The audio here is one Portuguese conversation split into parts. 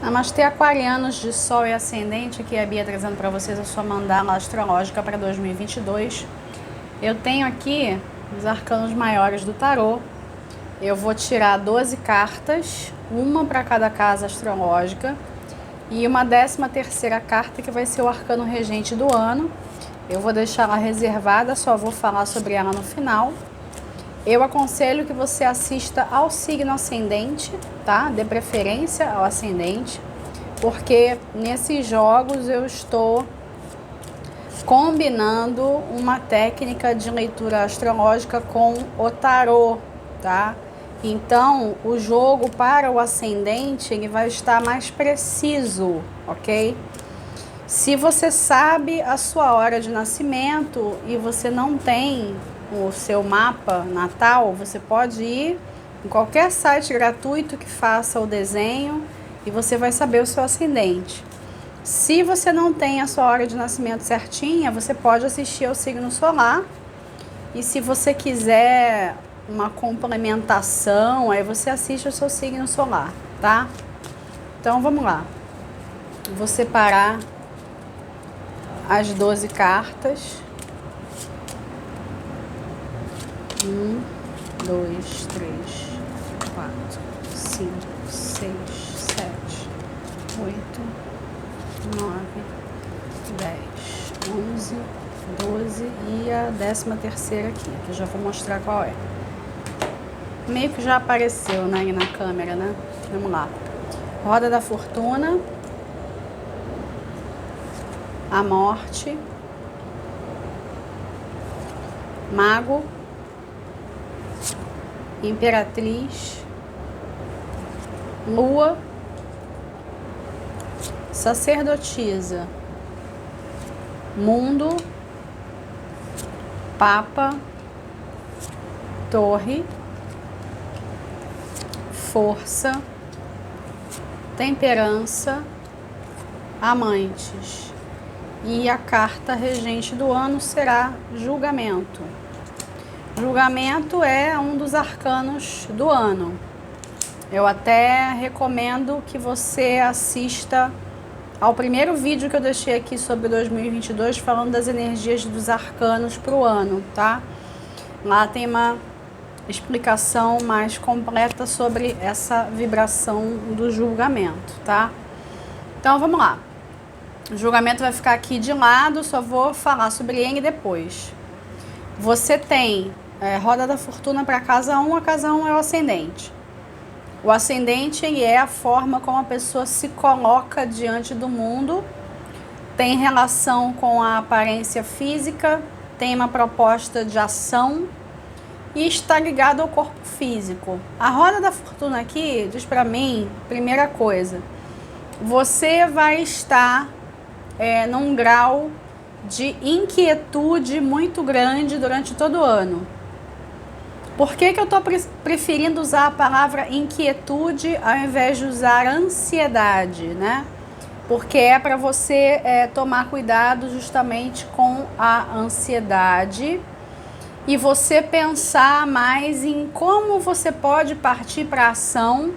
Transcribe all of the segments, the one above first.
Namastê, aquarianos de Sol e Ascendente, aqui é a Bia trazendo para vocês a sua mandala astrológica para 2022. Eu tenho aqui os arcanos maiores do tarô. Eu vou tirar 12 cartas, uma para cada casa astrológica e uma 13ª carta que vai ser o arcano regente do ano. Eu vou deixar ela reservada, só vou falar sobre ela no final. Eu aconselho que você assista ao signo ascendente, tá? Dê preferência ao ascendente, porque nesses jogos eu estou combinando uma técnica de leitura astrológica com o tarô, tá? Então, o jogo para o ascendente, ele vai estar mais preciso, ok? Se você sabe a sua hora de nascimento e você não tem o seu mapa natal, você pode ir em qualquer site gratuito que faça o desenho e você vai saber o seu ascendente. Se você não tem a sua hora de nascimento certinha, você pode assistir ao signo solar. E se você quiser uma complementação, aí você assiste ao seu signo solar, tá? Então vamos lá. Vou separar as 12 cartas. 1, 2, 3, 4, 5, 6, 7, 8, 9, 10, 11, 12 e a 13ª aqui, que eu já vou mostrar qual é. Meio que já apareceu, né, aí na câmera, né? Vamos lá. Roda da Fortuna, a Morte, Mago, Imperatriz, Lua, Sacerdotisa, Mundo, Papa, Torre, Força, Temperança, Amantes. E a carta regente do ano será Julgamento. Julgamento é um dos arcanos do ano. Eu até recomendo que você assista ao primeiro vídeo que eu deixei aqui sobre 2022, falando das energias dos arcanos para o ano, tá? Lá tem uma explicação mais completa sobre essa vibração do julgamento, tá? Então vamos lá. O julgamento vai ficar aqui de lado, só vou falar sobre ele depois. Você tem roda da fortuna para casa 1, a casa 1 é o ascendente. O ascendente ele é a forma como a pessoa se coloca diante do mundo, tem relação com a aparência física, tem uma proposta de ação e está ligado ao corpo físico. A roda da fortuna aqui diz para mim, primeira coisa, você vai estar num grau de inquietude muito grande durante todo o ano. Por que eu estou preferindo usar a palavra inquietude ao invés de usar ansiedade, né? Porque é para você tomar cuidado justamente com a ansiedade e você pensar mais em como você pode partir para a ação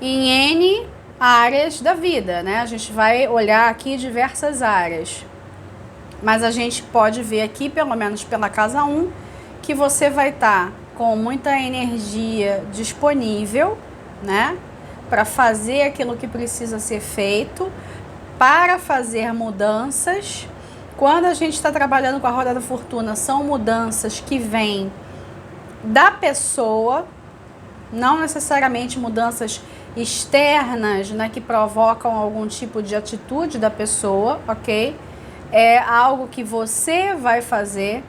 em N áreas da vida, né? A gente vai olhar aqui diversas áreas, mas a gente pode ver aqui, pelo menos pela casa 1, que você vai estar com muita energia disponível, né? Para fazer aquilo que precisa ser feito, para fazer mudanças. Quando a gente está trabalhando com a roda da fortuna, são mudanças que vêm da pessoa, não necessariamente mudanças externas, né, que provocam algum tipo de atitude da pessoa, ok? É algo que você vai fazer,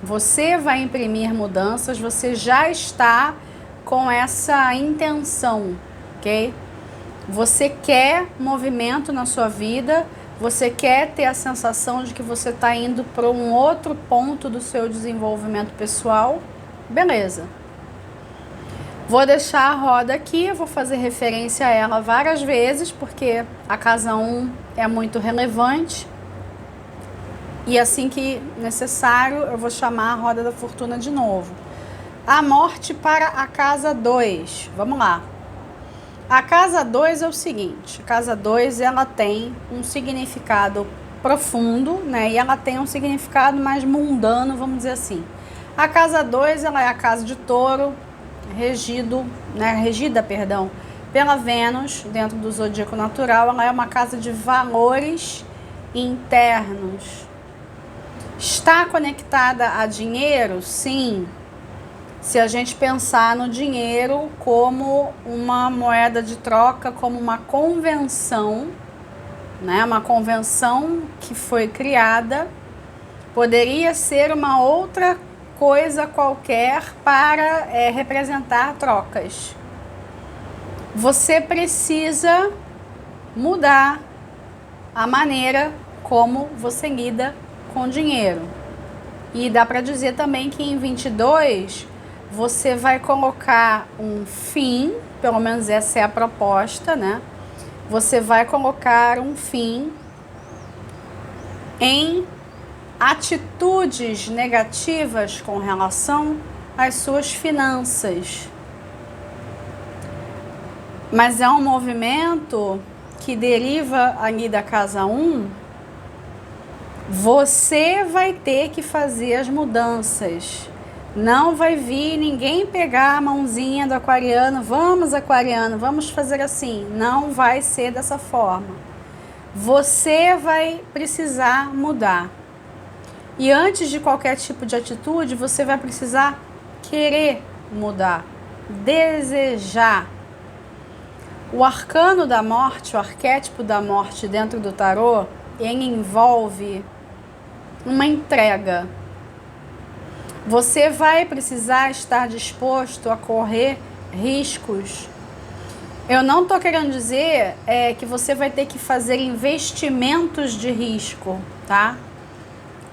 você vai imprimir mudanças, você já está com essa intenção, ok? Você quer movimento na sua vida, você quer ter a sensação de que você está indo para um outro ponto do seu desenvolvimento pessoal, beleza. Vou deixar a roda aqui, vou fazer referência a ela várias vezes, porque a casa 1 é muito relevante. E assim que necessário, eu vou chamar a roda da fortuna de novo. A morte para a casa 2. Vamos lá. A casa 2 é o seguinte, a casa 2 ela tem um significado profundo, né? E ela tem um significado mais mundano, vamos dizer assim. A casa 2 ela é a casa de Touro, regida pela Vênus, dentro do zodíaco natural. Ela é uma casa de valores internos. Está conectada a dinheiro? Sim. Se a gente pensar no dinheiro como uma moeda de troca, como uma convenção, né? Uma convenção que foi criada, poderia ser uma outra coisa qualquer para representar trocas. Você precisa mudar a maneira como você lida com dinheiro. E dá para dizer também que em 22 você vai colocar um fim, pelo menos essa é a proposta, né? Você vai colocar um fim em atitudes negativas com relação às suas finanças. Mas é um movimento que deriva ali da casa 1. Você vai ter que fazer as mudanças. Não vai vir ninguém pegar a mãozinha do aquariano, vamos aquariano, vamos fazer assim. Não vai ser dessa forma. Você vai precisar mudar. E antes de qualquer tipo de atitude, você vai precisar querer mudar, desejar. O arcano da morte, o arquétipo da morte dentro do tarô, ele envolve uma entrega. Você vai precisar estar disposto a correr riscos. Eu não estou querendo dizer que você vai ter que fazer investimentos de risco, tá?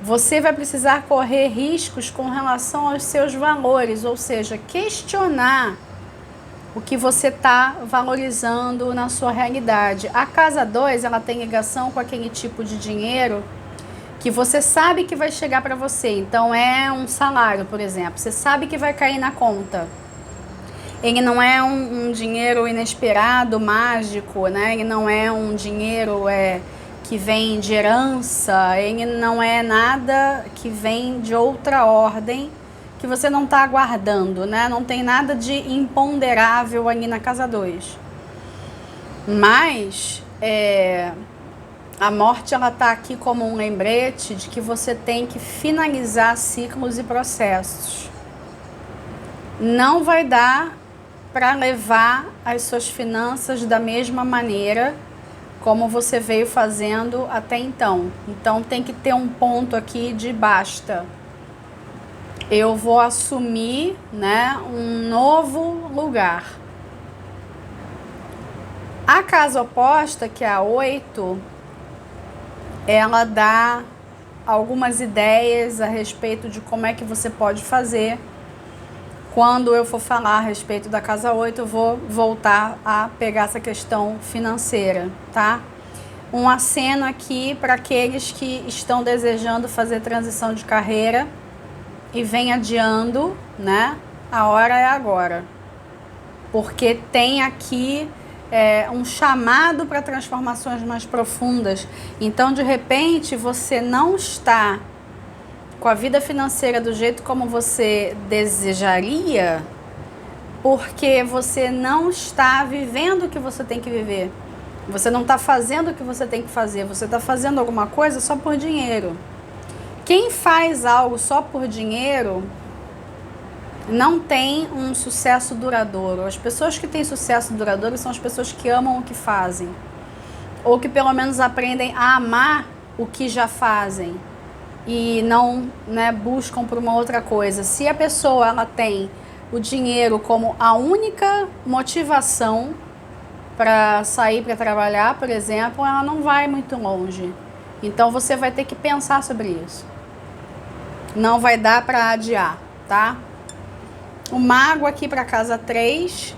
Você vai precisar correr riscos com relação aos seus valores, ou seja, questionar o que você está valorizando na sua realidade. A casa 2, ela tem ligação com aquele tipo de dinheiro que você sabe que vai chegar para você. Então é um salário, por exemplo, você sabe que vai cair na conta. Ele não é um dinheiro inesperado, mágico, né? Ele não é um dinheiro que vem de herança, ele não é nada que vem de outra ordem que você não está aguardando, né? Não tem nada de imponderável ali na casa 2. Mas a morte ela está aqui como um lembrete de que você tem que finalizar ciclos e processos. Não vai dar para levar as suas finanças da mesma maneira como você veio fazendo até então. Então tem que ter um ponto aqui de basta. Eu vou assumir, né, um novo lugar. A casa oposta, que é a 8, ela dá algumas ideias a respeito de como é que você pode fazer. Quando eu for falar a respeito da casa 8, eu vou voltar a pegar essa questão financeira, tá? Um aceno aqui para aqueles que estão desejando fazer transição de carreira e vem adiando, né? A hora é agora. Porque tem aqui um chamado para transformações mais profundas. Então, de repente, você não está com a vida financeira do jeito como você desejaria, porque você não está vivendo o que você tem que viver. Você não está fazendo o que você tem que fazer. Você está fazendo alguma coisa só por dinheiro. Quem faz algo só por dinheiro não tem um sucesso duradouro. As pessoas que têm sucesso duradouro são as pessoas que amam o que fazem, ou que pelo menos aprendem a amar o que já fazem e não, né, buscam por uma outra coisa. Se a pessoa ela tem o dinheiro como a única motivação para sair para trabalhar, por exemplo, ela não vai muito longe. Então você vai ter que pensar sobre isso. Não vai dar para adiar, tá? O mago aqui para casa 3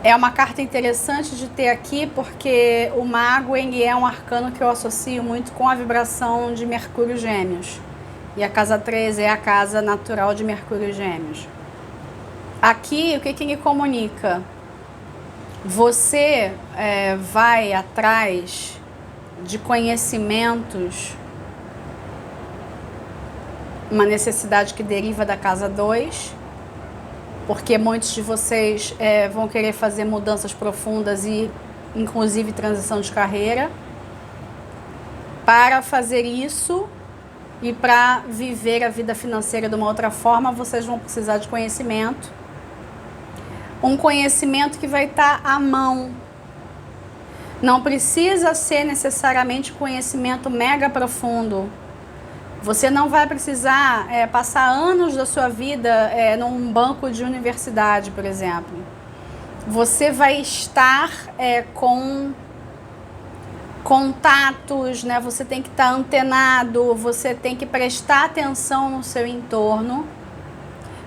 é uma carta interessante de ter aqui, porque o mago ele é um arcano que eu associo muito com a vibração de Mercúrio Gêmeos. E a casa 3 é a casa natural de Mercúrio Gêmeos. Aqui, o que ele comunica? Você vai atrás de conhecimentos, uma necessidade que deriva da casa 2, porque muitos de vocês vão querer fazer mudanças profundas e inclusive transição de carreira. Para fazer isso e para viver a vida financeira de uma outra forma, vocês vão precisar de conhecimento. Um conhecimento que vai estar à mão. Não precisa ser necessariamente conhecimento mega profundo. Você não vai precisar passar anos da sua vida num banco de universidade, por exemplo. Você vai estar com contatos, né? Você tem que estar antenado, você tem que prestar atenção no seu entorno,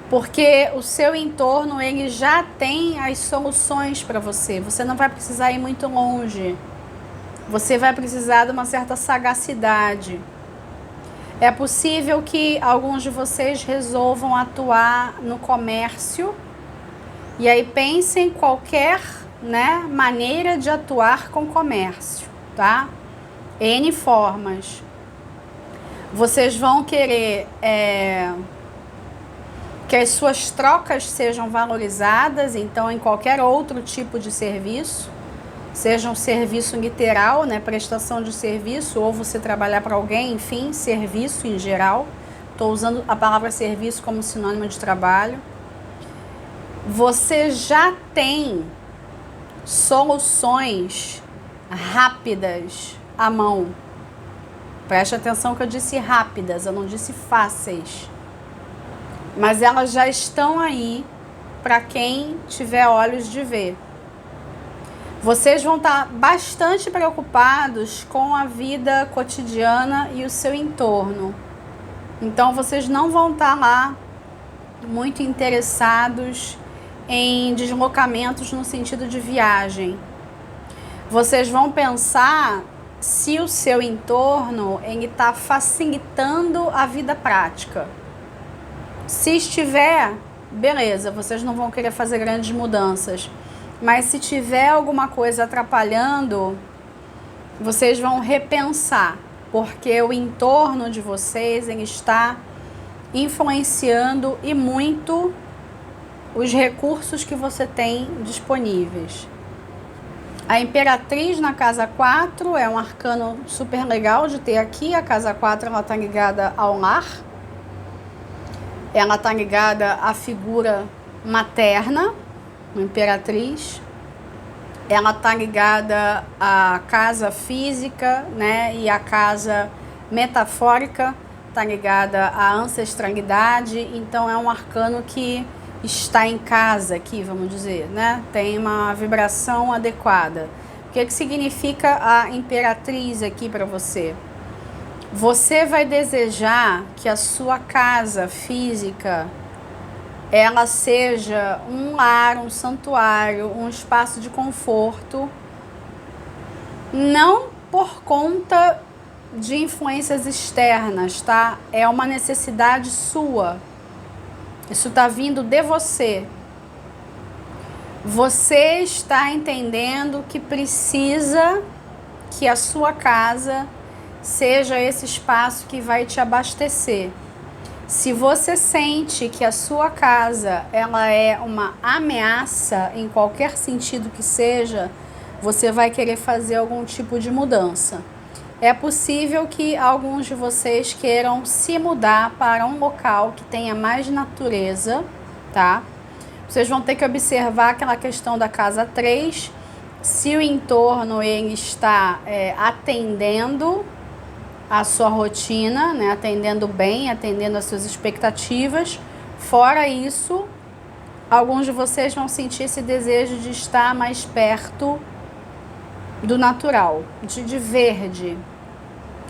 porque o seu entorno ele já tem as soluções para você. Você não vai precisar ir muito longe. Você vai precisar de uma certa sagacidade. É possível que alguns de vocês resolvam atuar no comércio e aí pensem em qualquer, maneira de atuar com comércio, tá? N formas. Vocês vão querer que as suas trocas sejam valorizadas, então em qualquer outro tipo de serviço, seja um serviço literal, prestação de serviço, ou você trabalhar para alguém, enfim, serviço em geral. Estou usando a palavra serviço como sinônimo de trabalho. Você já tem soluções rápidas à mão. Preste atenção que eu disse rápidas, eu não disse fáceis. Mas elas já estão aí para quem tiver olhos de ver. Vocês vão estar bastante preocupados com a vida cotidiana e o seu entorno. Então, vocês não vão estar lá muito interessados em deslocamentos no sentido de viagem. Vocês vão pensar se o seu entorno está facilitando a vida prática. Se estiver, beleza, vocês não vão querer fazer grandes mudanças. Mas se tiver alguma coisa atrapalhando, vocês vão repensar, porque o entorno de vocês ele está influenciando e muito os recursos que você tem disponíveis. A Imperatriz na casa 4 é um arcano super legal de ter aqui. A casa 4 ela está ligada ao lar, ela está ligada à figura materna. Imperatriz, ela está ligada à casa física, e à casa metafórica, está ligada à ancestralidade. Então é um arcano que está em casa aqui, vamos dizer, tem uma vibração adequada. O que significa a Imperatriz aqui para você? Você vai desejar que a sua casa física ela seja um lar, um santuário, um espaço de conforto, não por conta de influências externas, tá? É uma necessidade sua. Isso está vindo de você. Você está entendendo que precisa que a sua casa seja esse espaço que vai te abastecer. Se você sente que a sua casa ela é uma ameaça em qualquer sentido que seja, você vai querer fazer algum tipo de mudança. É possível que alguns de vocês queiram se mudar para um local que tenha mais natureza, tá? Vocês vão ter que observar aquela questão da casa 3, se o entorno ele está atendendo a sua rotina, atendendo bem, atendendo as suas expectativas. Fora isso, alguns de vocês vão sentir esse desejo de estar mais perto do natural, de verde,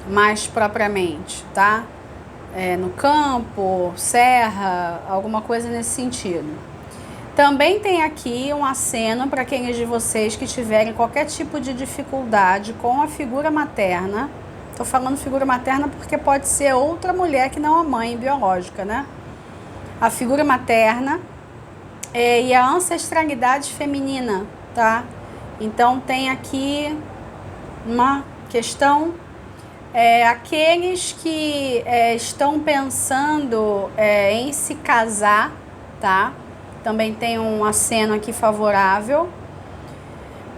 mais propriamente, tá? No campo, serra, alguma coisa nesse sentido. Também tem aqui um aceno para aqueles de vocês que tiverem qualquer tipo de dificuldade com a figura materna. Estou falando figura materna porque pode ser outra mulher que não a mãe biológica, A figura materna, e a ancestralidade feminina, tá? Então tem aqui uma questão, aqueles que estão pensando em se casar, tá? Também tem um aceno aqui favorável.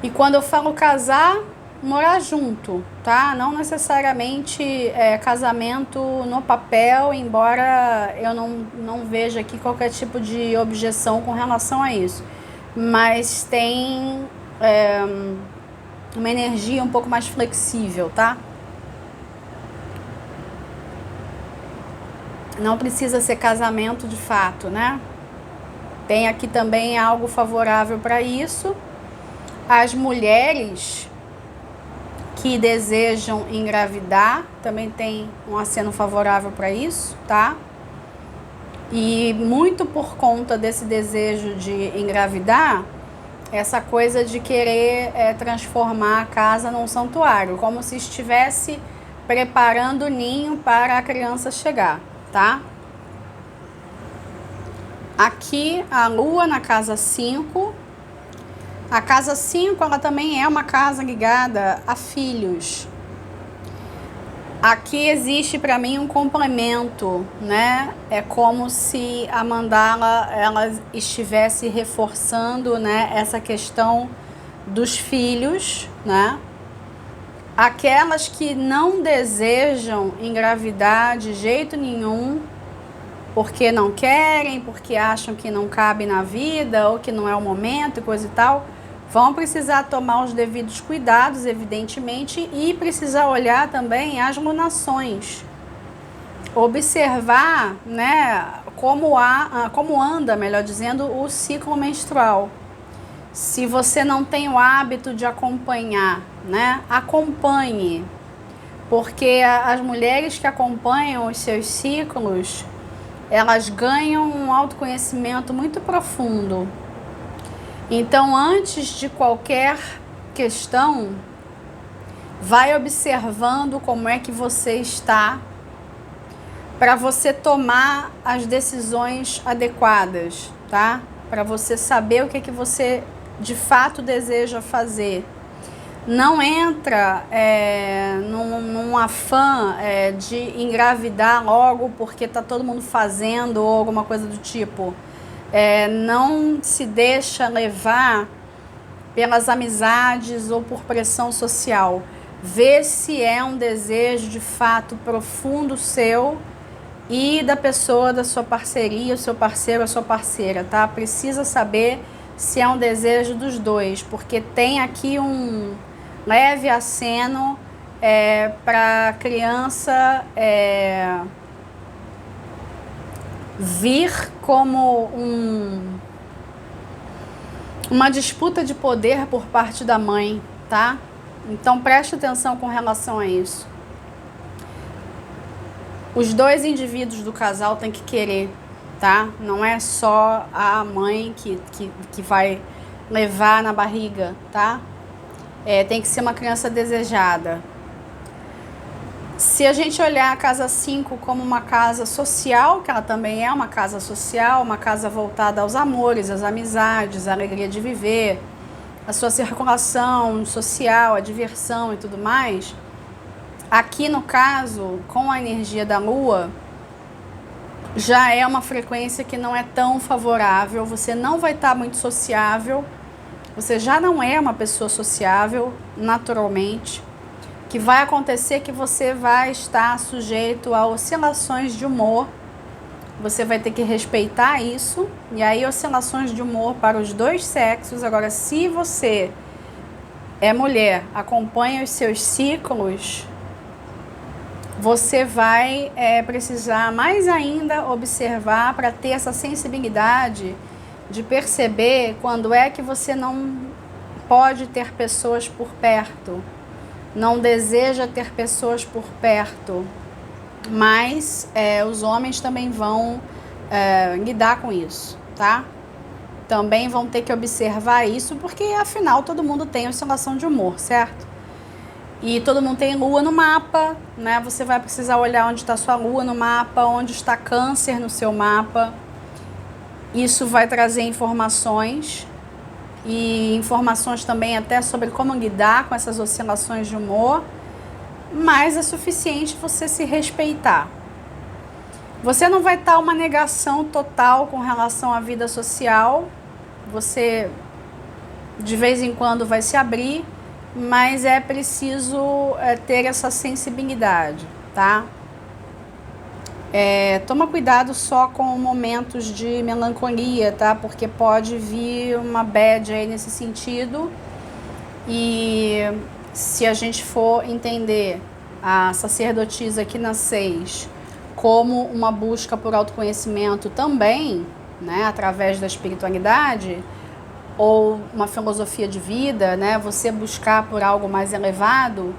E quando eu falo casar, morar junto, tá? Não necessariamente casamento no papel, embora eu não veja aqui qualquer tipo de objeção com relação a isso. Mas tem uma energia um pouco mais flexível, tá? Não precisa ser casamento de fato, né? Tem aqui também algo favorável para isso. As mulheres que desejam engravidar também tem um aceno favorável para isso, tá? E muito por conta desse desejo de engravidar, essa coisa de querer transformar a casa num santuário, como se estivesse preparando o ninho para a criança chegar, tá? Aqui a lua na casa 5. A casa 5, ela também é uma casa ligada a filhos. Aqui existe para mim um complemento, né? É como se a mandala ela estivesse reforçando, né, essa questão dos filhos, né? Aquelas que não desejam engravidar de jeito nenhum, porque não querem, porque acham que não cabe na vida ou que não é o momento e coisa e tal, vão precisar tomar os devidos cuidados, evidentemente, e precisar olhar também as lunações. Observar, né, como anda, melhor dizendo, o ciclo menstrual. Se você não tem o hábito de acompanhar, né, acompanhe. Porque as mulheres que acompanham os seus ciclos, elas ganham um autoconhecimento muito profundo. Então, antes de qualquer questão, vai observando como é que você está para você tomar as decisões adequadas, tá? Para você saber o que é que você de fato deseja fazer. Não entra num afã de engravidar logo porque tá todo mundo fazendo ou alguma coisa do tipo. Não se deixa levar pelas amizades ou por pressão social. Vê se é um desejo de fato profundo seu e da pessoa, da sua parceria, o seu parceiro, a sua parceira, tá? Precisa saber se é um desejo dos dois, porque tem aqui um leve aceno para a criança vir como uma disputa de poder por parte da mãe, tá? Então preste atenção com relação a isso. Os dois indivíduos do casal têm que querer, tá? Não é só a mãe que vai levar na barriga, tá? Tem que ser uma criança desejada. Se a gente olhar a casa 5 como uma casa social, que ela também é uma casa social, uma casa voltada aos amores, às amizades, à alegria de viver, a sua circulação social, a diversão e tudo mais, aqui no caso, com a energia da lua, já é uma frequência que não é tão favorável, você não vai estar muito sociável, você já não é uma pessoa sociável naturalmente. Que vai acontecer que você vai estar sujeito a oscilações de humor, você vai ter que respeitar isso, e aí oscilações de humor para os dois sexos. Agora, se você é mulher, acompanha os seus ciclos, você vai precisar mais ainda observar para ter essa sensibilidade de perceber quando é que você não pode ter pessoas por perto. Não deseja ter pessoas por perto, mas os homens também vão lidar com isso, tá? Também vão ter que observar isso, porque afinal todo mundo tem oscilação de humor, certo? E todo mundo tem lua no mapa, né? Você vai precisar olhar onde está sua lua no mapa, onde está câncer no seu mapa. Isso vai trazer informações e informações também até sobre como lidar com essas oscilações de humor, mas é suficiente você se respeitar. Você não vai estar uma negação total com relação à vida social, você de vez em quando vai se abrir, mas é preciso ter essa sensibilidade, tá? Toma cuidado só com momentos de melancolia, tá? Porque pode vir uma bad aí nesse sentido. E se a gente for entender a sacerdotisa aqui na 6 como uma busca por autoconhecimento também, né? Através da espiritualidade, ou uma filosofia de vida, né? Você buscar por algo mais elevado,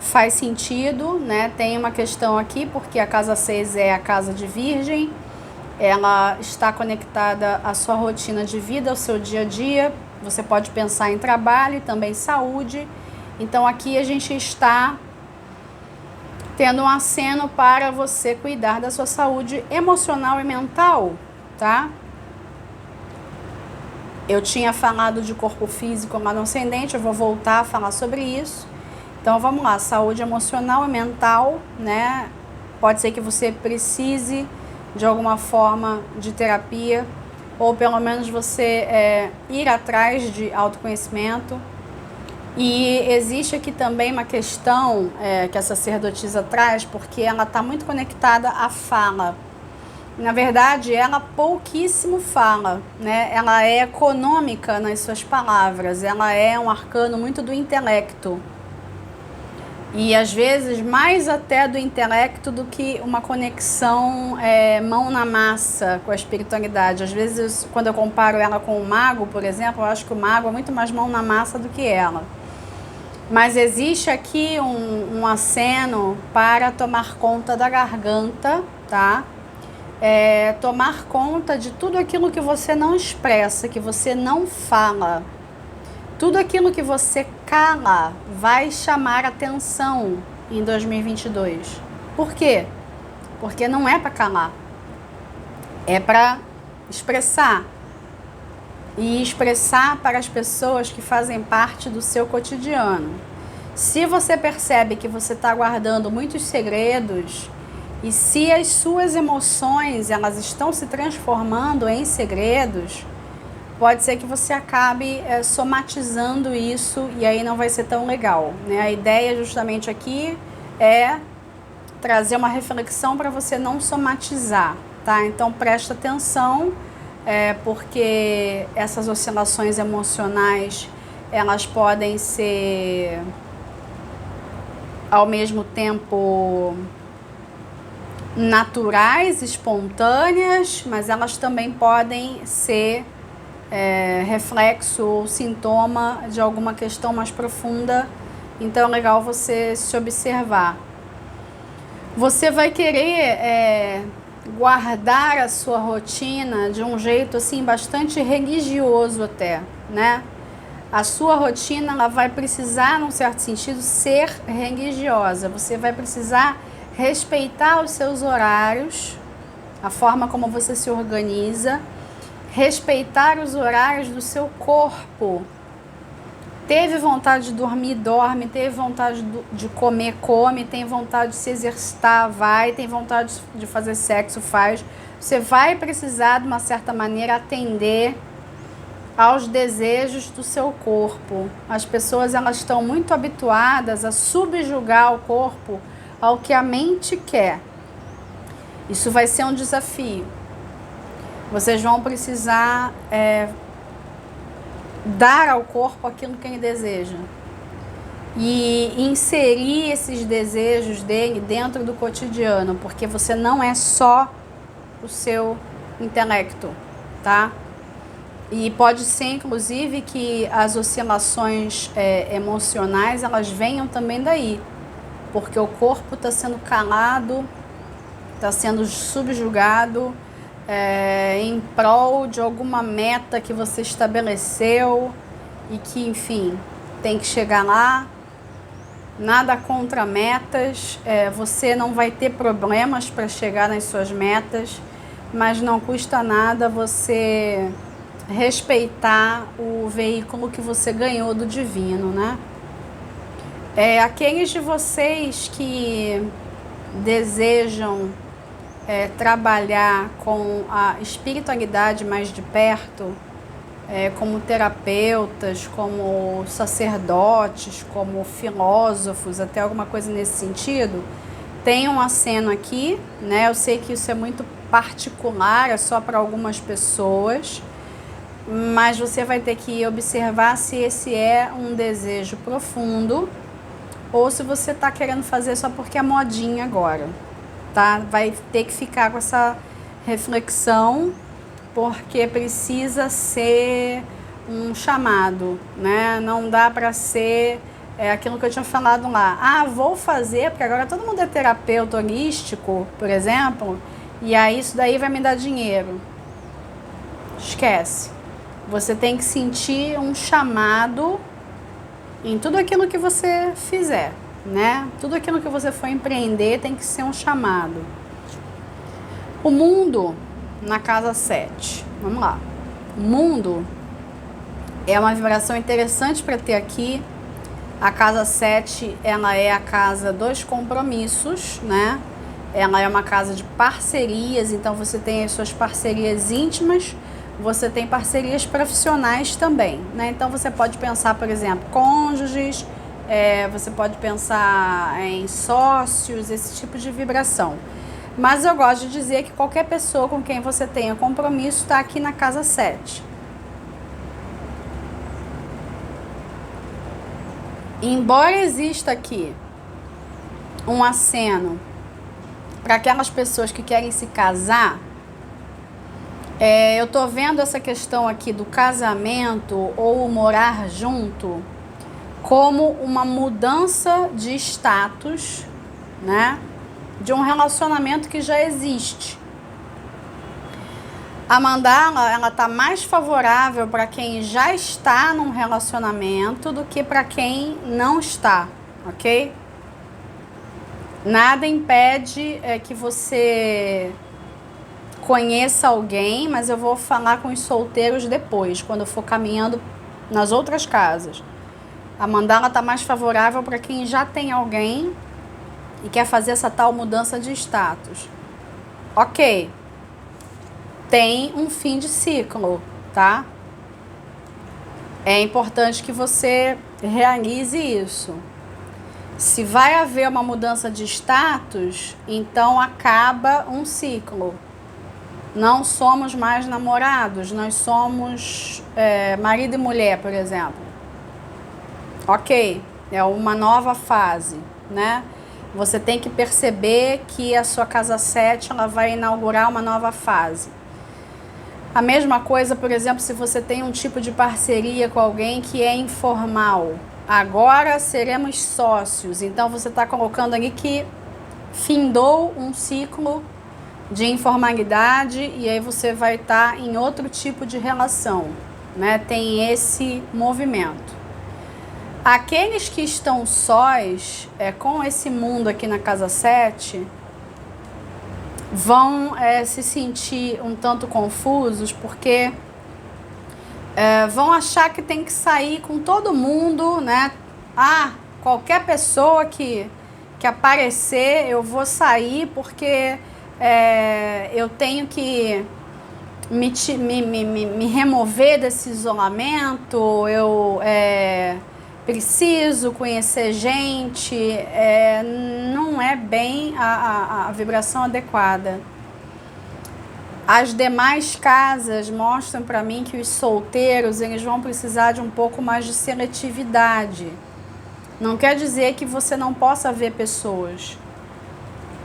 faz sentido, né? Tem uma questão aqui, porque a casa 6 é a casa de Virgem, ela está conectada à sua rotina de vida, ao seu dia a dia, você pode pensar em trabalho e também saúde, então aqui a gente está tendo um aceno para você cuidar da sua saúde emocional e mental, tá? Eu tinha falado de corpo físico lá no ascendente, eu vou voltar a falar sobre isso. Então vamos lá, saúde emocional e mental, né? Pode ser que você precise de alguma forma de terapia, ou pelo menos você ir atrás de autoconhecimento. E existe aqui também uma questão que a sacerdotisa traz, porque ela está muito conectada à fala. Na verdade, ela pouquíssimo fala, né? Ela é econômica nas suas palavras, ela é um arcano muito do intelecto. E às vezes mais até do intelecto do que uma conexão mão na massa com a espiritualidade. Às vezes, quando eu comparo ela com o mago, por exemplo, eu acho que o mago é muito mais mão na massa do que ela. Mas existe aqui um aceno para tomar conta da garganta, tá? Tomar conta de tudo aquilo que você não expressa, que você não fala. Tudo aquilo que você cala vai chamar atenção em 2022. Por quê? Porque não é para calar, é para expressar. E expressar para as pessoas que fazem parte do seu cotidiano. Se você percebe que você está guardando muitos segredos, e se as suas emoções elas estão se transformando em segredos, pode ser que você acabe somatizando isso e aí não vai ser tão legal, né? A ideia justamente aqui é trazer uma reflexão para você não somatizar, tá? Então presta atenção, porque essas oscilações emocionais elas podem ser ao mesmo tempo naturais, espontâneas, mas elas também podem ser reflexo ou sintoma de alguma questão mais profunda. Então é legal você se observar. Você vai querer guardar a sua rotina de um jeito assim bastante religioso até, né? A sua rotina ela vai precisar, num certo sentido, ser religiosa. Você vai precisar respeitar os seus horários, a forma como você se organiza, respeitar os horários do seu corpo. Teve vontade de dormir, dorme. Teve vontade de comer, come. Tem vontade de se exercitar, vai. Tem vontade de fazer sexo, faz. Você vai precisar, de uma certa maneira, atender aos desejos do seu corpo. As pessoas elas estão muito habituadas a subjugar o corpo ao que a mente quer. Isso vai ser um desafio. Vocês vão precisar dar ao corpo aquilo que ele deseja e inserir esses desejos dele dentro do cotidiano, porque você não é só o seu intelecto, tá? E pode ser, inclusive, que as oscilações emocionais, elas venham também daí, porque o corpo está sendo calado, está sendo subjugado em prol de alguma meta que você estabeleceu e que, enfim, tem que chegar lá. Nada contra metas, você não vai ter problemas para chegar nas suas metas, mas não custa nada você respeitar o veículo que você ganhou do divino, né? Aqueles de vocês que desejam trabalhar com a espiritualidade mais de perto, como terapeutas, como sacerdotes, como filósofos, até alguma coisa nesse sentido, tem um aceno aqui, né? Eu sei que isso é muito particular, é só para algumas pessoas, mas você vai ter que observar se esse é um desejo profundo ou se você está querendo fazer só porque é modinha agora, tá? Vai ter que ficar com essa reflexão, porque precisa ser um chamado, né? Não dá para ser aquilo que eu tinha falado lá. Vou fazer, porque agora todo mundo é terapeuta holístico, por exemplo, e aí isso daí vai me dar dinheiro. Esquece. Você tem que sentir um chamado em tudo aquilo que você fizer, né? Tudo aquilo que você for empreender tem que ser um chamado. O mundo na casa 7. Vamos lá. O mundo é uma vibração interessante para ter aqui. A casa 7, ela é a casa dos compromissos, né? Ela é uma casa de parcerias, então você tem as suas parcerias íntimas, você tem parcerias profissionais também, né? Então você pode pensar, por exemplo, cônjuges, você pode pensar em sócios, esse tipo de vibração. Mas eu gosto de dizer que qualquer pessoa com quem você tenha compromisso está aqui na casa 7. Embora exista aqui um aceno para aquelas pessoas que querem se casar, eu tô vendo essa questão aqui do casamento ou morar junto como uma mudança de status, né? De um relacionamento que já existe. A mandala, ela tá mais favorável para quem já está num relacionamento do que para quem não está, ok? Nada impede que você conheça alguém, mas eu vou falar com os solteiros depois, quando eu for caminhando nas outras casas. A mandala tá mais favorável para quem já tem alguém e quer fazer essa tal mudança de status. Ok. Tem um fim de ciclo, tá? É importante que você realize isso. Se vai haver uma mudança de status, então acaba um ciclo. Não somos mais namorados, nós somos marido e mulher, por exemplo. Ok, é uma nova fase, né? Você tem que perceber que a sua casa 7 ela vai inaugurar uma nova fase. A mesma coisa, por exemplo, se você tem um tipo de parceria com alguém que é informal. Agora seremos sócios. Então você está colocando ali que findou um ciclo de informalidade e aí você vai estar em outro tipo de relação, né? Tem esse movimento. Aqueles que estão sós, com esse mundo aqui na casa 7, vão se sentir um tanto confusos, porque vão achar que tem que sair com todo mundo, né? Qualquer pessoa que aparecer, eu vou sair porque eu tenho que me remover desse isolamento, eu preciso conhecer gente, não é bem a vibração adequada. As demais casas mostram para mim que os solteiros eles vão precisar de um pouco mais de seletividade. Não quer dizer que você não possa ver pessoas,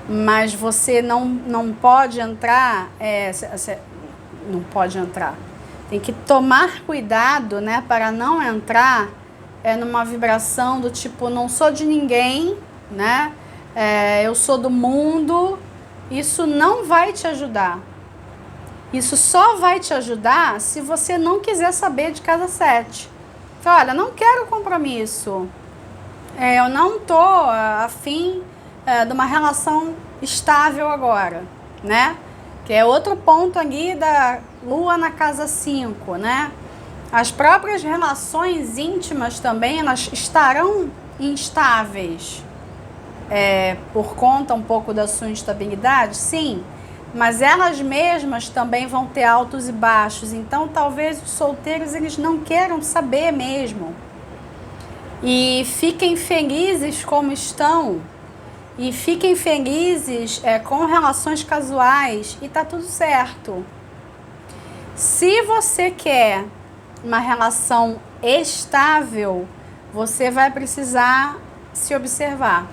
mas você não pode entrar, não pode entrar. Tem que tomar cuidado, né, para não entrar numa vibração do tipo, não sou de ninguém, né? Eu sou do mundo. Isso não vai te ajudar. Isso só vai te ajudar se você não quiser saber de casa 7. Fala, olha, não quero compromisso. Eu não tô afim de uma relação estável agora, né? que é outro ponto ali da Lua na casa 5, né? As próprias relações íntimas também, elas estarão instáveis por conta um pouco da sua instabilidade, sim, mas elas mesmas também vão ter altos e baixos, então talvez os solteiros eles não queiram saber mesmo e fiquem felizes como estão e fiquem felizes com relações casuais e tá tudo certo. Se você quer uma relação estável, você vai precisar se observar.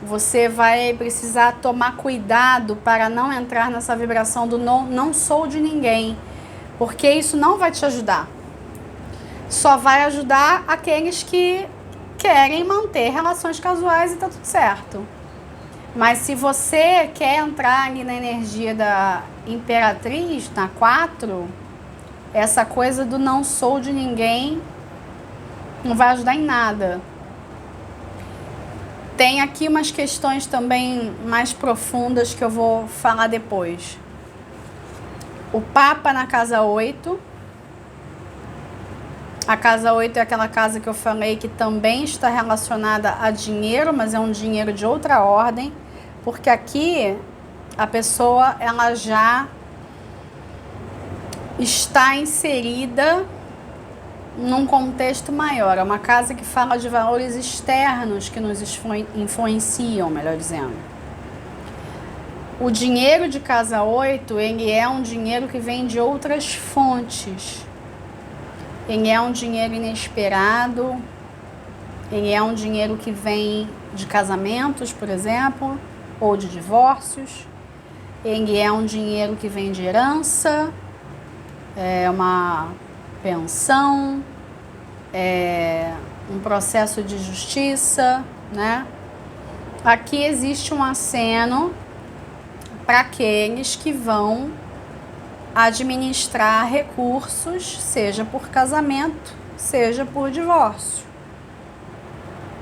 Você vai precisar tomar cuidado para não entrar nessa vibração do não sou de ninguém, porque isso não vai te ajudar. Só vai ajudar aqueles que querem manter relações casuais e tá tudo certo. Mas se você quer entrar ali na energia da Imperatriz, na 4, essa coisa do não sou de ninguém não vai ajudar em nada. Tem aqui umas questões também mais profundas que eu vou falar depois. O Papa na casa 8. A casa 8 é aquela casa que eu falei que também está relacionada a dinheiro, mas é um dinheiro de outra ordem, porque aqui a pessoa ela já está inserida num contexto maior. É uma casa que fala de valores externos que nos influenciam, melhor dizendo. O dinheiro de casa 8, ele é um dinheiro que vem de outras fontes. Ele é um dinheiro inesperado, ele é um dinheiro que vem de casamentos, por exemplo, ou de divórcios. Ele é um dinheiro que vem de herança, é uma pensão, um processo de justiça, né? Aqui existe um aceno para aqueles que vão administrar recursos, seja por casamento, seja por divórcio.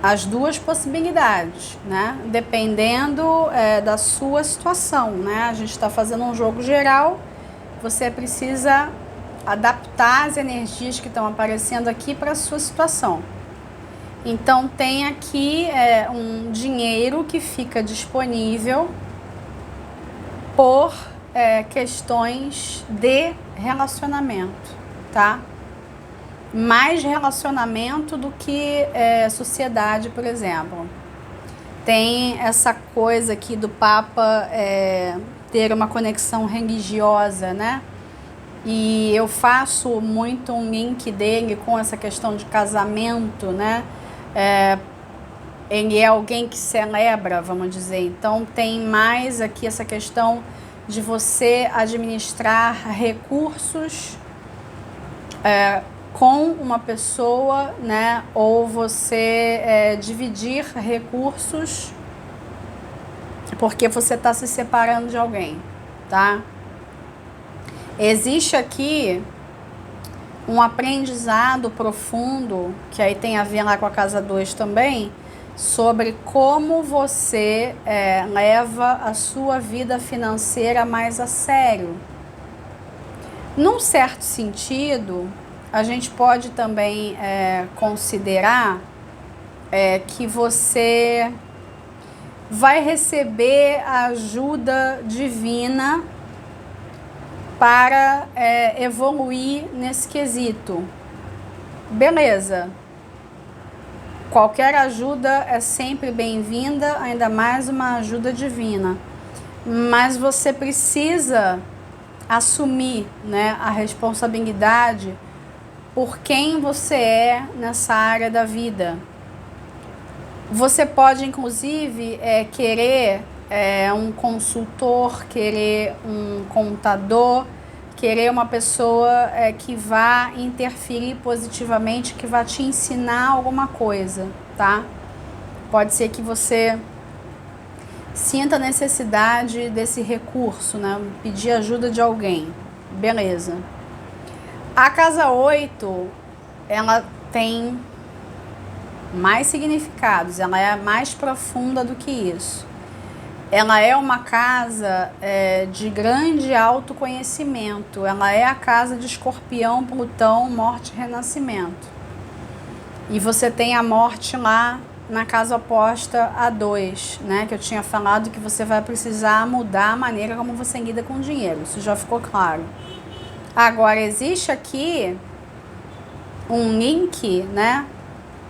As duas possibilidades, né? Dependendo da sua situação, né? A gente está fazendo um jogo geral, você precisa adaptar as energias que estão aparecendo aqui para a sua situação. Então tem aqui um dinheiro que fica disponível por questões de relacionamento, tá? Mais relacionamento do que sociedade, por exemplo. Tem essa coisa aqui do Papa ter uma conexão religiosa, né? E eu faço muito um link dele com essa questão de casamento, né? Ele é alguém que celebra, vamos dizer. Então tem mais aqui essa questão de você administrar recursos com uma pessoa, né? Ou você dividir recursos porque você está se separando de alguém, tá? Existe aqui um aprendizado profundo, que aí tem a ver lá com a casa 2 também, sobre como você leva a sua vida financeira mais a sério. Num certo sentido, a gente pode também considerar que você vai receber a ajuda divina para evoluir nesse quesito. Beleza. Qualquer ajuda é sempre bem-vinda, ainda mais uma ajuda divina. Mas você precisa assumir, né, a responsabilidade por quem você é nessa área da vida. Você pode, inclusive, querer um consultor, querer um contador, querer uma pessoa que vá interferir positivamente, que vá te ensinar alguma coisa, tá? Pode ser que você sinta a necessidade desse recurso, né? Pedir ajuda de alguém. Beleza. A casa 8, ela tem mais significados, ela é mais profunda do que isso. ela é uma casa de grande autoconhecimento. Ela é a casa de Escorpião, Plutão, Morte e Renascimento. E você tem a Morte lá na casa oposta a 2, né? Que eu tinha falado que você vai precisar mudar a maneira como você lida com o dinheiro. Isso já ficou claro. Agora, existe aqui um link, né?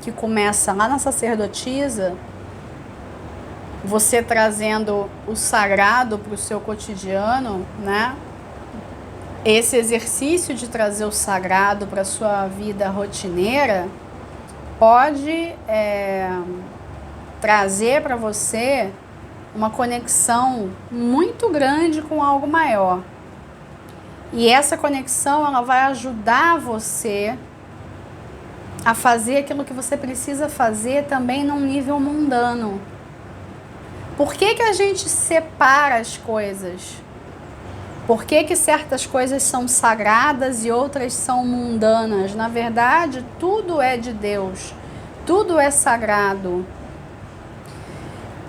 Que começa lá na sacerdotisa, você trazendo o sagrado para o seu cotidiano, né? Esse exercício de trazer o sagrado para a sua vida rotineira pode trazer para você uma conexão muito grande com algo maior. E essa conexão, ela vai ajudar você a fazer aquilo que você precisa fazer também num nível mundano. Por que que a gente separa as coisas? Por que que certas coisas são sagradas e outras são mundanas? Na verdade, tudo é de Deus, tudo é sagrado.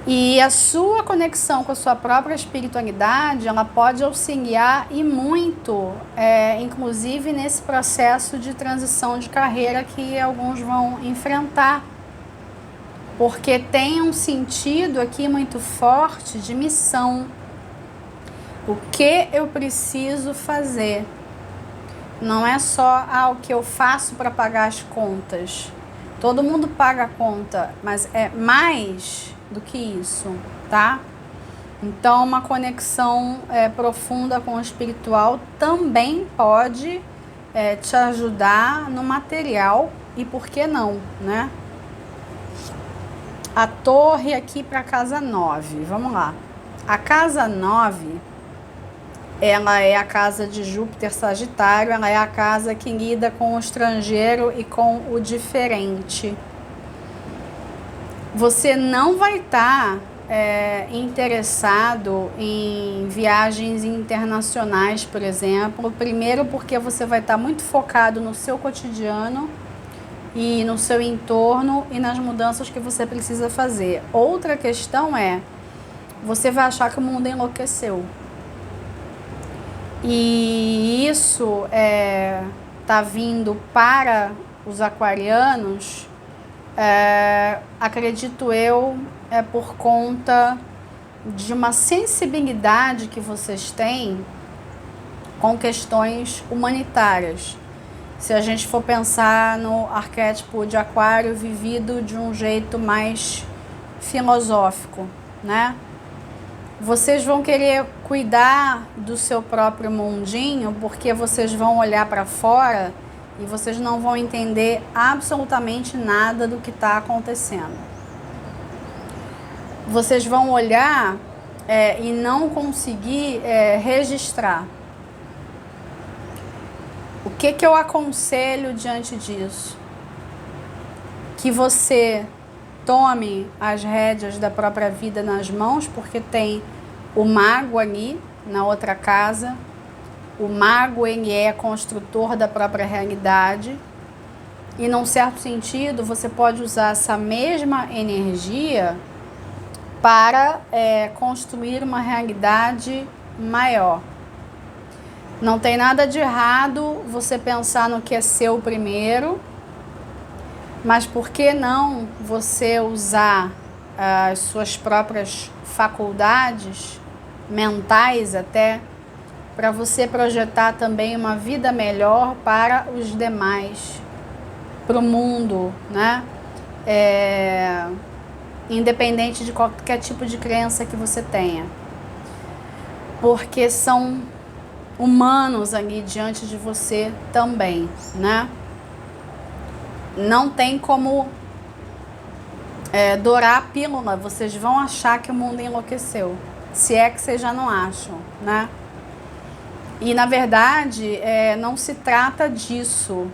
E a sua conexão com a sua própria espiritualidade, ela pode auxiliar e muito, inclusive nesse processo de transição de carreira que alguns vão enfrentar. Porque tem um sentido aqui muito forte de missão. O que eu preciso fazer? Não é só o que eu faço para pagar as contas. Todo mundo paga a conta, mas é mais do que isso, tá? Então, uma conexão profunda com o espiritual também pode te ajudar no material e por que não, né? A torre aqui para a casa 9, vamos lá. A casa 9, ela é a casa de Júpiter Sagitário, ela é a casa que lida com o estrangeiro e com o diferente. Você não vai estar interessado em viagens internacionais, por exemplo. Primeiro porque você vai estar muito focado no seu cotidiano e no seu entorno e nas mudanças que você precisa fazer. Outra questão você vai achar que o mundo enlouqueceu. E isso tá vindo para os aquarianos, acredito eu, por conta de uma sensibilidade que vocês têm com questões humanitárias. Se a gente for pensar no arquétipo de aquário vivido de um jeito mais filosófico, né? Vocês vão querer cuidar do seu próprio mundinho porque vocês vão olhar para fora e vocês não vão entender absolutamente nada do que está acontecendo. Vocês vão olhar e não conseguir registrar. O que eu aconselho diante disso? Que você tome as rédeas da própria vida nas mãos, porque tem o mago ali na outra casa. O mago, ele é construtor da própria realidade. E num certo sentido, você pode usar essa mesma energia para construir uma realidade maior. Não tem nada de errado você pensar no que é seu primeiro, mas por que não você usar as suas próprias faculdades mentais até para você projetar também uma vida melhor para os demais, para o mundo, né? Independente de qualquer tipo de crença que você tenha, porque são humanos ali diante de você também, né? Não tem como dourar a pílula, vocês vão achar que o mundo enlouqueceu, se é que vocês já não acham, né? E na verdade não se trata disso,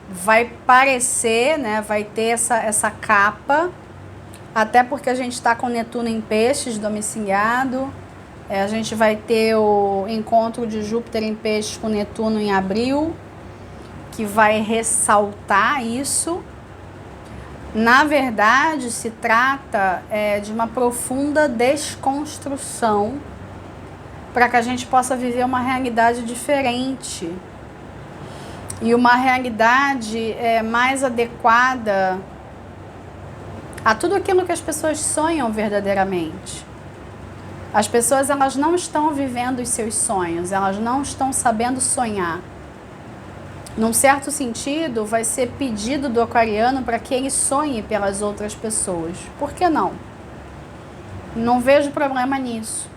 vai parecer, né? Vai ter essa capa, até porque a gente está com Netuno em Peixes domiciliado. A gente vai ter o encontro de Júpiter em Peixes com Netuno em abril, que vai ressaltar isso. Na verdade, se trata de uma profunda desconstrução para que a gente possa viver uma realidade diferente e uma realidade mais adequada a tudo aquilo que as pessoas sonham verdadeiramente. As pessoas, elas não estão vivendo os seus sonhos, elas não estão sabendo sonhar. Num certo sentido, vai ser pedido do aquariano para que ele sonhe pelas outras pessoas. Por que não? Não vejo problema nisso.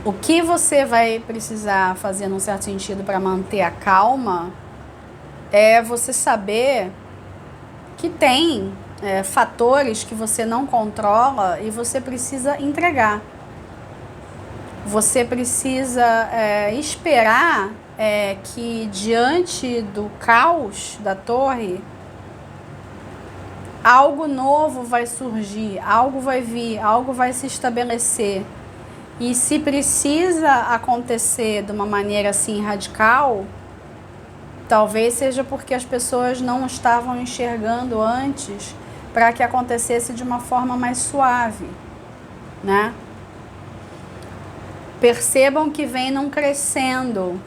O que você vai precisar fazer, num certo sentido, para manter a calma, é você saber que tem fatores que você não controla e você precisa entregar. Você precisa esperar que diante do caos da torre, algo novo vai surgir, algo vai vir, algo vai se estabelecer. E se precisa acontecer de uma maneira assim radical, talvez seja porque as pessoas não estavam enxergando antes para que acontecesse de uma forma mais suave, né? Percebam que vem num crescendo.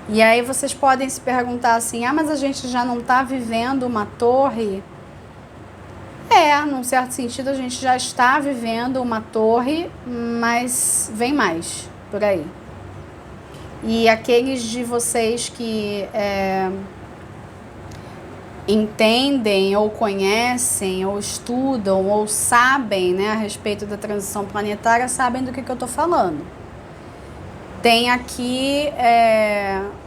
E aí vocês podem se perguntar assim, mas a gente já não está vivendo uma torre? Num certo sentido a gente já está vivendo uma torre, mas vem mais por aí. E aqueles de vocês que entendem ou conhecem ou estudam ou sabem, né, a respeito da transição planetária, sabem do que eu estou falando. Tem aqui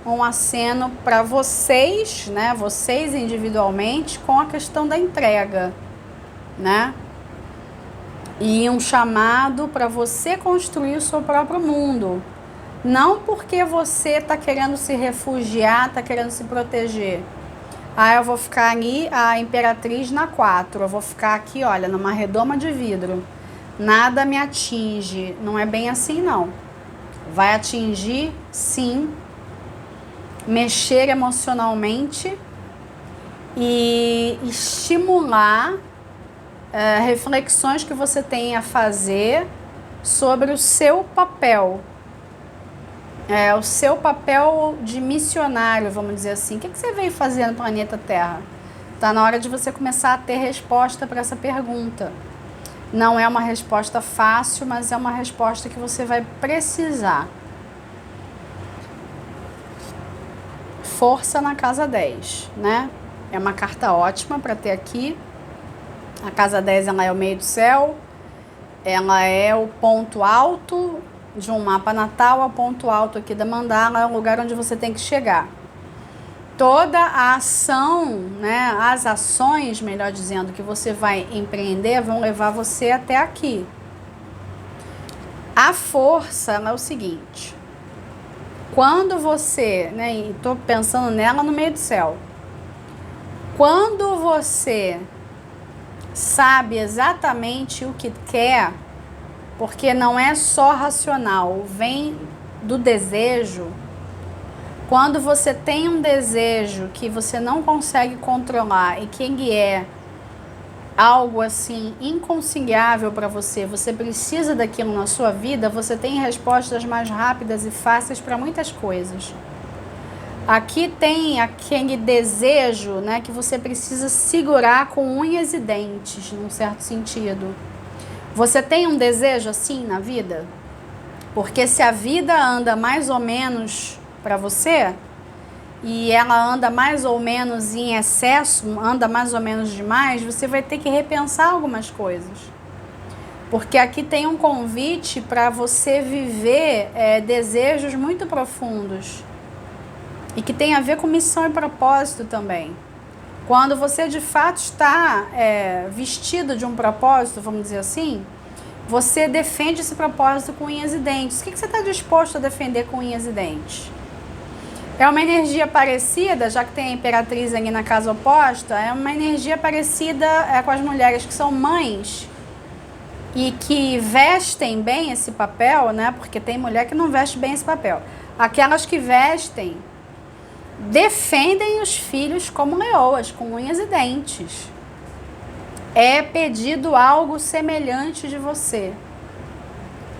um aceno para vocês, né, vocês individualmente, com a questão da entrega, né? E um chamado para você construir o seu próprio mundo. Não porque você está querendo se refugiar, está querendo se proteger. Eu vou ficar ali, a Imperatriz na 4. Eu vou ficar aqui, olha, numa redoma de vidro. Nada me atinge. Não é bem assim, não. Vai atingir, sim. Mexer emocionalmente e estimular reflexões que você tem a fazer sobre o seu papel. O seu papel de missionário, vamos dizer assim. O que você veio fazer no planeta Terra? Está na hora de você começar a ter resposta para essa pergunta. Não é uma resposta fácil, mas é uma resposta que você vai precisar. Força na casa 10, né? É uma carta ótima para ter aqui. A casa 10, ela é o meio do céu. Ela é o ponto alto de um mapa natal, é o ponto alto aqui da mandala, é o lugar onde você tem que chegar. Toda a ação, né, as ações, melhor dizendo, que você vai empreender vão levar você até aqui. A força é o seguinte: quando você, né, e estou pensando nela no meio do céu, quando você sabe exatamente o que quer, porque não é só racional, vem do desejo. Quando você tem um desejo que você não consegue controlar e que ele é algo assim inconciliável para você, você precisa daquilo na sua vida, você tem respostas mais rápidas e fáceis para muitas coisas. Aqui tem aquele desejo, né, que você precisa segurar com unhas e dentes, num certo sentido. Você tem um desejo assim na vida? Porque se a vida anda mais ou menos para você, e ela anda mais ou menos em excesso, anda mais ou menos demais, você vai ter que repensar algumas coisas. Porque aqui tem um convite para você viver desejos muito profundos e que tem a ver com missão e propósito também. Quando você de fato está vestido de um propósito, vamos dizer assim, você defende esse propósito com unhas e dentes. O que você está disposto a defender com unhas e dentes? É uma energia parecida, já que tem a Imperatriz ali na casa oposta, é uma energia parecida com as mulheres que são mães e que vestem bem esse papel, né? Porque tem mulher que não veste bem esse papel. Aquelas que vestem defendem os filhos como leoas, com unhas e dentes. é pedido algo semelhante de você,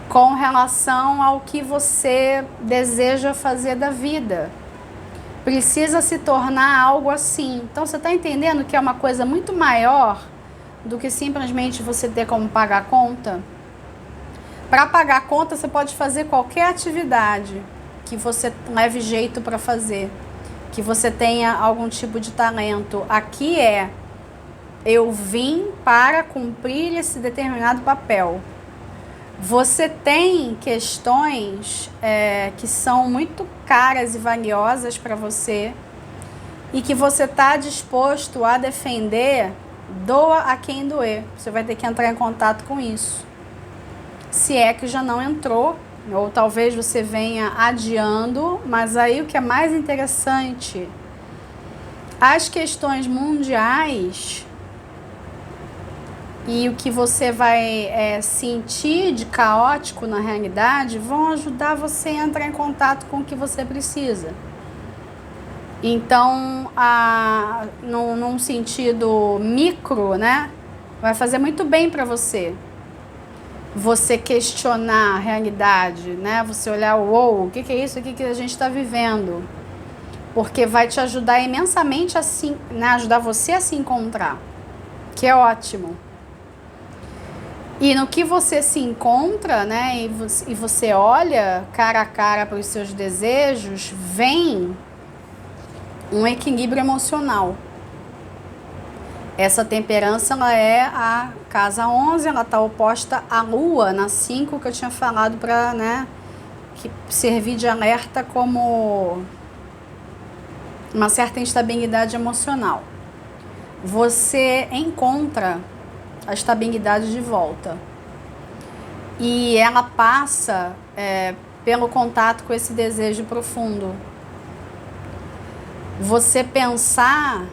com relação ao que você deseja fazer da vida. Precisa se tornar algo assim. Então você está entendendo que é uma coisa muito maior do que simplesmente você ter como pagar a conta? Para pagar a conta você pode fazer qualquer atividade que você leve jeito para fazer, que você tenha algum tipo de talento. Aqui eu vim para cumprir esse determinado papel. Você tem questões que são muito caras e valiosas para você e que você está disposto a defender, doa a quem doer. Você vai ter que entrar em contato com isso. Se é que já não entrou, ou talvez você venha adiando, mas aí o que é mais interessante, as questões mundiais e o que você vai sentir de caótico na realidade vão ajudar você a entrar em contato com o que você precisa. Então, num sentido micro, né, vai fazer muito bem para você questionar a realidade, né? Você olhar, uou, o que é isso aqui que a gente está vivendo? Porque vai te ajudar imensamente né? Ajudar você a se encontrar, que é ótimo. E no que você se encontra, né? E você olha cara a cara para os seus desejos, vem um equilíbrio emocional. Essa temperança, ela é a casa 11, ela está oposta à lua, na 5, que eu tinha falado para, né, que servir de alerta como uma certa instabilidade emocional. Você encontra a estabilidade de volta. E ela passa pelo contato com esse desejo profundo. Você pensar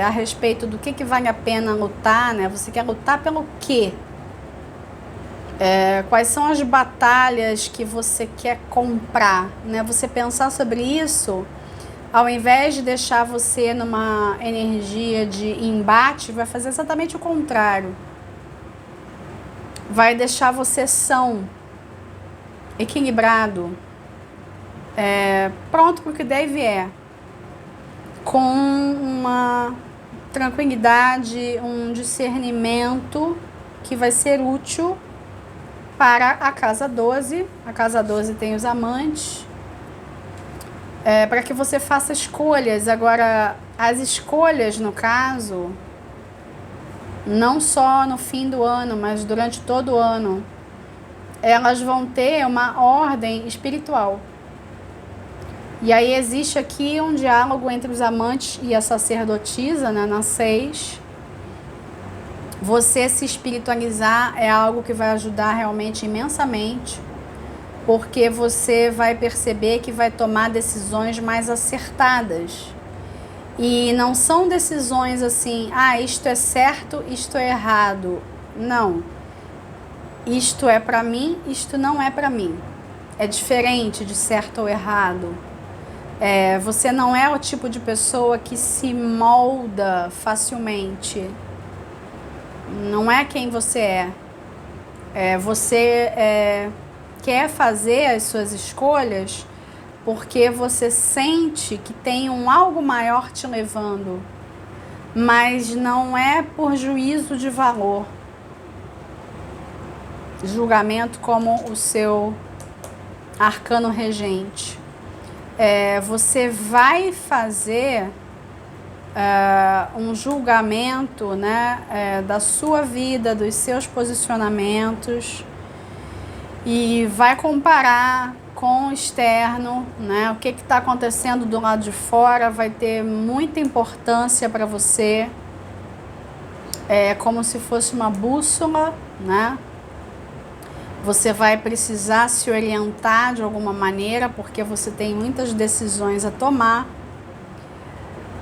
a respeito do que vale a pena lutar, né? Você quer lutar pelo quê? Quais são as batalhas que você quer comprar, né? Você pensar sobre isso, ao invés de deixar você numa energia de embate, vai fazer exatamente o contrário. Vai deixar você são, equilibrado, pronto para o que deve com uma tranquilidade, um discernimento que vai ser útil para a casa 12. A casa 12 tem os amantes, para que você faça escolhas. Agora, as escolhas, no caso, não só no fim do ano, mas durante todo o ano, elas vão ter uma ordem espiritual. E aí existe aqui um diálogo entre os amantes e a sacerdotisa, né, na 6. Você se espiritualizar é algo que vai ajudar realmente imensamente, porque você vai perceber que vai tomar decisões mais acertadas. E não são decisões assim, isto é certo, isto é errado. Não. Isto é para mim, isto não é para mim. É diferente de certo ou errado. Você não é o tipo de pessoa que se molda facilmente. Não é quem você é. Você quer fazer as suas escolhas porque você sente que tem algo maior te levando, mas não é por juízo de valor. Julgamento como o seu arcano regente. Você vai fazer um julgamento, né, da sua vida, dos seus posicionamentos, e vai comparar com o externo, né? O que está acontecendo do lado de fora vai ter muita importância para você. É como se fosse uma bússola, né? Você vai precisar se orientar de alguma maneira, porque você tem muitas decisões a tomar.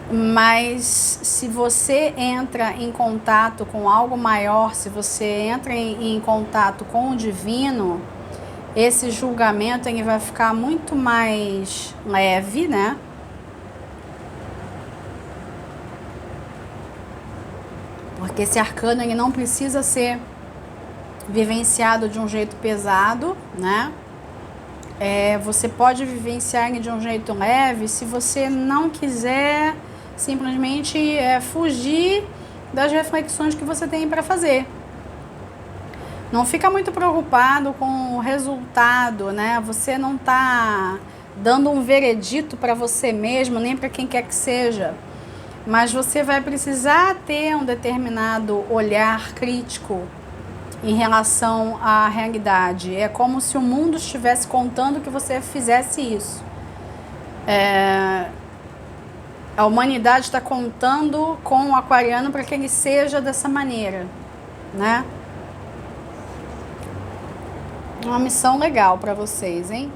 Mas se você entra em contato com algo maior, se você entra em contato com o divino, esse julgamento ele vai ficar muito mais leve, né? Porque esse arcano ele não precisa ser vivenciado de um jeito pesado, né? Você pode vivenciar ele de um jeito leve se você não quiser simplesmente fugir das reflexões que você tem para fazer. Não fica muito preocupado com o resultado, né? Você não está dando um veredito para você mesmo, nem para quem quer que seja. Mas você vai precisar ter um determinado olhar crítico em relação à realidade. É como se o mundo estivesse contando que você fizesse isso. A humanidade está contando com o aquariano para que ele seja dessa maneira, né? Uma missão legal para vocês, hein?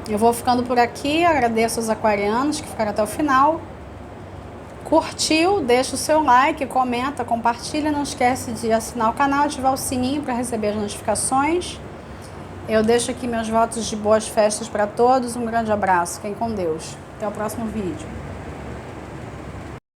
Eu vou ficando por aqui, agradeço aos aquarianos que ficaram até o final. Curtiu, deixa o seu like, comenta, compartilha, não esquece de assinar o canal, ativar o sininho para receber as notificações. Eu deixo aqui meus votos de boas festas para todos, um grande abraço, fiquem com Deus. Até o próximo vídeo.